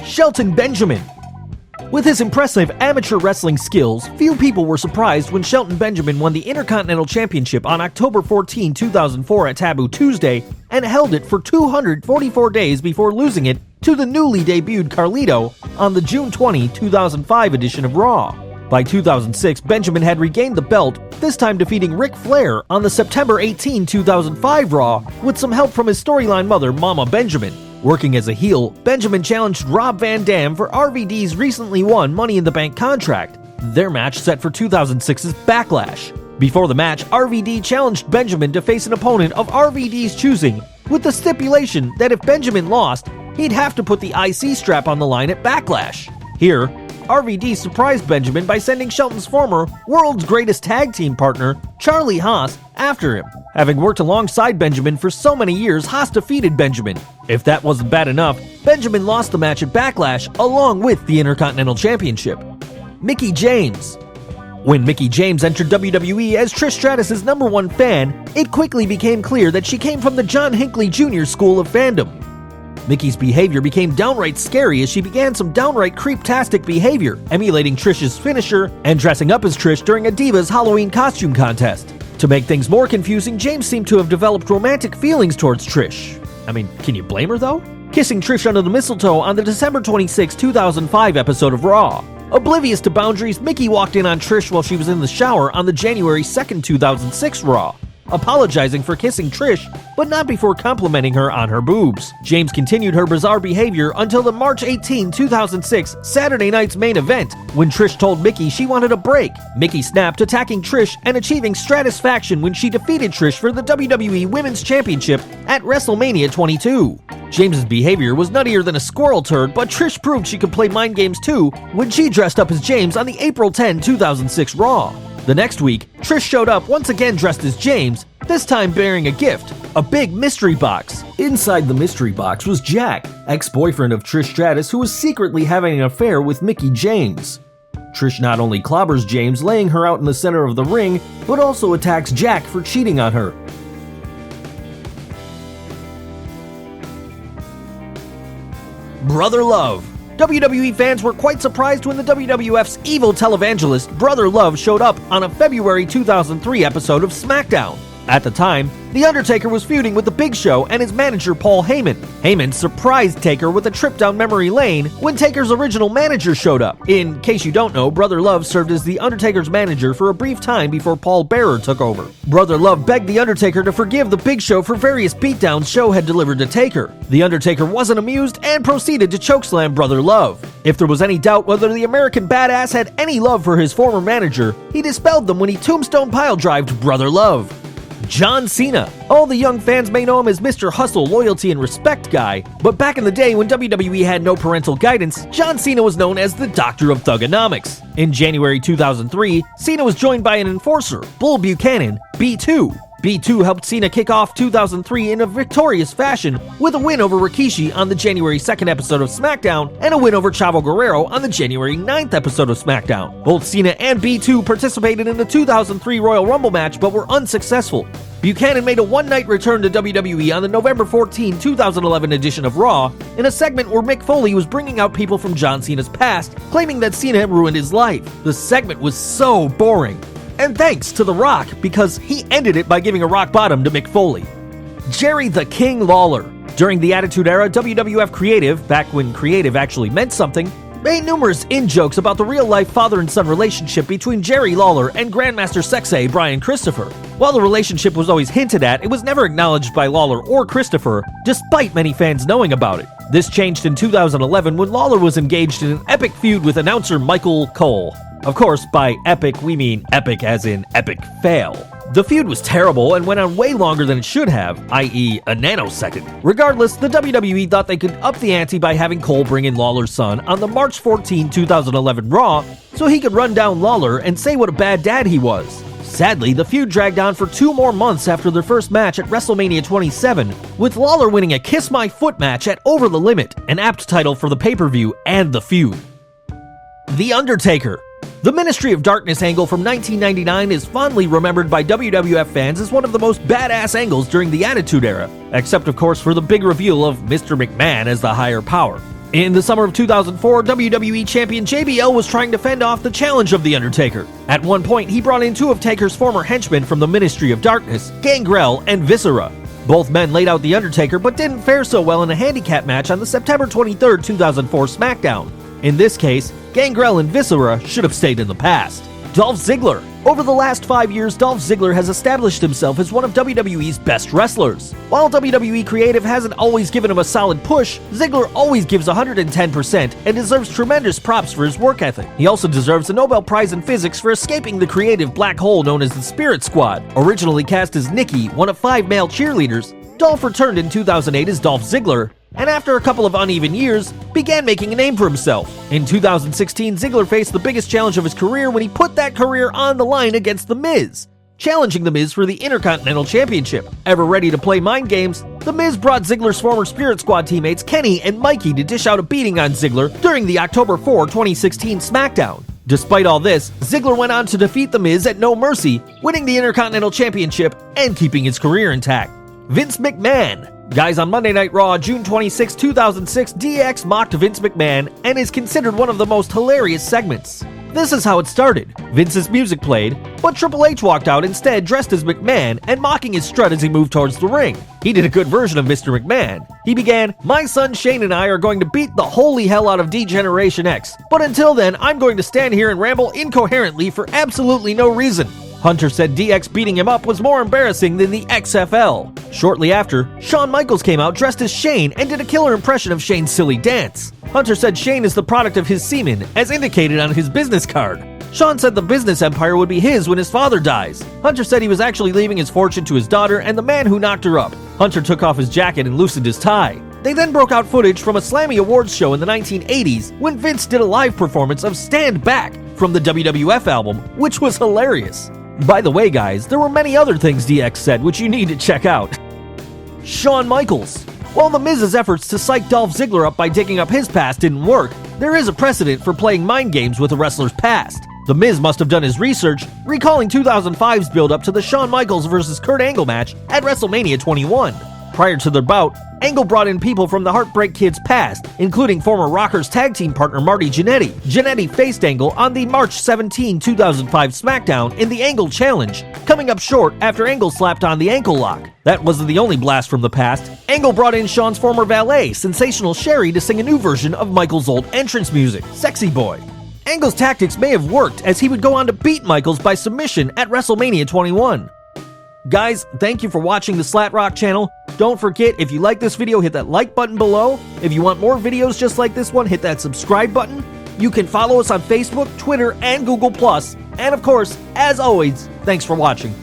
Shelton Benjamin. With his impressive amateur wrestling skills, few people were surprised when Shelton Benjamin won the Intercontinental Championship on October 14, 2004 at Taboo Tuesday and held it for 244 days before losing it to the newly debuted Carlito on the June 20, 2005 edition of Raw. By 2006, Benjamin had regained the belt, this time defeating Ric Flair on the September 18, 2005 Raw with some help from his storyline mother, Mama Benjamin. Working as a heel, Benjamin challenged Rob Van Dam for RVD's recently won Money in the Bank contract, their match set for 2006's Backlash. Before the match, RVD challenged Benjamin to face an opponent of RVD's choosing, with the stipulation that if Benjamin lost, he'd have to put the IC strap on the line at Backlash. Here, RVD surprised Benjamin by sending Shelton's former World's Greatest Tag Team partner, Charlie Haas, after him. Having worked alongside Benjamin for so many years, Haas defeated Benjamin. If that wasn't bad enough, Benjamin lost the match at Backlash along with the Intercontinental Championship. Mickie James. When Mickie James entered WWE as Trish Stratus' #1 fan, it quickly became clear that she came from the John Hinckley Jr. school of fandom. Mickie's behavior became downright scary as she began some downright creep-tastic behavior, emulating Trish's finisher and dressing up as Trish during a Divas Halloween costume contest. To make things more confusing, James seemed to have developed romantic feelings towards Trish. I mean, can you blame her though? Kissing Trish under the mistletoe on the December 26, 2005 episode of Raw. Oblivious to boundaries, Mickie walked in on Trish while she was in the shower on the January 2, 2006 Raw, apologizing for kissing Trish, but not before complimenting her on her boobs. James continued her bizarre behavior until the March 18, 2006 Saturday night's main event, when Trish told Mickie she wanted a break. Mickie snapped, attacking Trish and achieving stratisfaction when she defeated Trish for the WWE Women's Championship at WrestleMania 22. James's behavior was nuttier than a squirrel turd, but Trish proved she could play mind games too when she dressed up as James on the April 10, 2006 Raw. The next week, Trish showed up once again dressed as James, this time bearing a gift, a big mystery box. Inside the mystery box was Jack, ex-boyfriend of Trish Stratus, who was secretly having an affair with Mickie James. Trish not only clobbers James, laying her out in the center of the ring, but also attacks Jack for cheating on her. Brother Love. WWE fans were quite surprised when the WWF's evil televangelist Brother Love showed up on a February 2003 episode of SmackDown. At the time, The Undertaker was feuding with The Big Show and his manager Paul Heyman. Heyman surprised Taker with a trip down memory lane when Taker's original manager showed up. In case you don't know, Brother Love served as The Undertaker's manager for a brief time before Paul Bearer took over. Brother Love begged The Undertaker to forgive The Big Show for various beatdowns Show had delivered to Taker. The Undertaker wasn't amused and proceeded to chokeslam Brother Love. If there was any doubt whether the American Badass had any love for his former manager, he dispelled them when he tombstone piledrived Brother Love. John Cena. All the young fans may know him as Mr. Hustle, Loyalty, and Respect Guy, but back in the day when WWE had no parental guidance, John Cena was known as the Doctor of Thugonomics. In January 2003, Cena was joined by an enforcer, Bull Buchanan, B2. B2 helped Cena kick off 2003 in a victorious fashion with a win over Rikishi on the January 2nd episode of SmackDown and a win over Chavo Guerrero on the January 9th episode of SmackDown. Both Cena and B2 participated in the 2003 Royal Rumble match but were unsuccessful. Buchanan made a one-night return to WWE on the November 14, 2011 edition of Raw in a segment where Mick Foley was bringing out people from John Cena's past, claiming that Cena had ruined his life. The segment was so boring. And thanks to The Rock, because he ended it by giving a rock bottom to Mick Foley. Jerry the King Lawler. During the Attitude Era, WWF Creative, back when creative actually meant something, made numerous in-jokes about the real-life father and son relationship between Jerry Lawler and Grandmaster Sexay Brian Christopher. While the relationship was always hinted at, it was never acknowledged by Lawler or Christopher, despite many fans knowing about it. This changed in 2011 when Lawler was engaged in an epic feud with announcer Michael Cole. Of course, by epic, we mean epic as in epic fail. The feud was terrible and went on way longer than it should have, i.e. a nanosecond. Regardless, the WWE thought they could up the ante by having Cole bring in Lawler's son on the March 14, 2011 Raw so he could run down Lawler and say what a bad dad he was. Sadly, the feud dragged on for 2 more months after their first match at WrestleMania 27, with Lawler winning a Kiss My Foot match at Over the Limit, an apt title for the pay-per-view and the feud. The Undertaker. The Ministry of Darkness angle from 1999 is fondly remembered by WWF fans as one of the most badass angles during the Attitude Era, except of course for the big reveal of Mr. McMahon as the higher power. In the summer of 2004, WWE Champion JBL was trying to fend off the challenge of The Undertaker. At one point, he brought in two of Taker's former henchmen from the Ministry of Darkness, Gangrel and Viscera. Both men laid out The Undertaker but didn't fare so well in a handicap match on the September 23, 2004 SmackDown. In this case, Gangrel and Viscera should have stayed in the past. Dolph Ziggler. Over the last 5 years, Dolph Ziggler has established himself as one of WWE's best wrestlers. While WWE Creative hasn't always given him a solid push, Ziggler always gives 110% and deserves tremendous props for his work ethic. He also deserves a Nobel Prize in Physics for escaping the creative black hole known as the Spirit Squad. Originally cast as Nikki, one of 5 male cheerleaders, Dolph returned in 2008 as Dolph Ziggler, and after a couple of uneven years, began making a name for himself. In 2016, Ziggler faced the biggest challenge of his career when he put that career on the line against The Miz, challenging The Miz for the Intercontinental Championship. Ever ready to play mind games, The Miz brought Ziggler's former Spirit Squad teammates Kenny and Mikey to dish out a beating on Ziggler during the October 4, 2016 SmackDown. Despite all this, Ziggler went on to defeat The Miz at No Mercy, winning the Intercontinental Championship and keeping his career intact. Vince McMahon. Guys, on Monday Night Raw, June 26, 2006, DX mocked Vince McMahon and is considered one of the most hilarious segments. This is how it started. Vince's music played, but Triple H walked out instead dressed as McMahon and mocking his strut as he moved towards the ring. He did a good version of Mr. McMahon. He began, "My son Shane and I are going to beat the holy hell out of D-Generation X, but until then, I'm going to stand here and ramble incoherently for absolutely no reason." Hunter said DX beating him up was more embarrassing than the XFL. Shortly after, Shawn Michaels came out dressed as Shane and did a killer impression of Shane's silly dance. Hunter said Shane is the product of his semen, as indicated on his business card. Shawn said the business empire would be his when his father dies. Hunter said he was actually leaving his fortune to his daughter and the man who knocked her up. Hunter took off his jacket and loosened his tie. They then broke out footage from a Slammy Awards show in the 1980s when Vince did a live performance of Stand Back from the WWF album, which was hilarious. By the way, guys, there were many other things DX said which you need to check out. Shawn Michaels. While The Miz's efforts to psych Dolph Ziggler up by digging up his past didn't work, there is a precedent for playing mind games with a wrestler's past. The Miz must have done his research, recalling 2005's build-up to the Shawn Michaels vs. Kurt Angle match at WrestleMania 21. Prior to their bout, Angle brought in people from the Heartbreak Kid's past, including former Rockers tag team partner Marty Jannetty. Jannetty faced Angle on the March 17, 2005 SmackDown in the Angle Challenge, coming up short after Angle slapped on the ankle lock. That wasn't the only blast from the past. Angle brought in Shawn's former valet, Sensational Sherry, to sing a new version of Michaels' old entrance music, Sexy Boy. Angle's tactics may have worked, as he would go on to beat Michaels by submission at WrestleMania 21. Guys, thank you for watching the Slat Rock channel. Don't forget, if you like this video, hit that like button below. If you want more videos just like this one, hit that subscribe button. You can follow us on Facebook, Twitter, and Google+. And of course, as always, thanks for watching.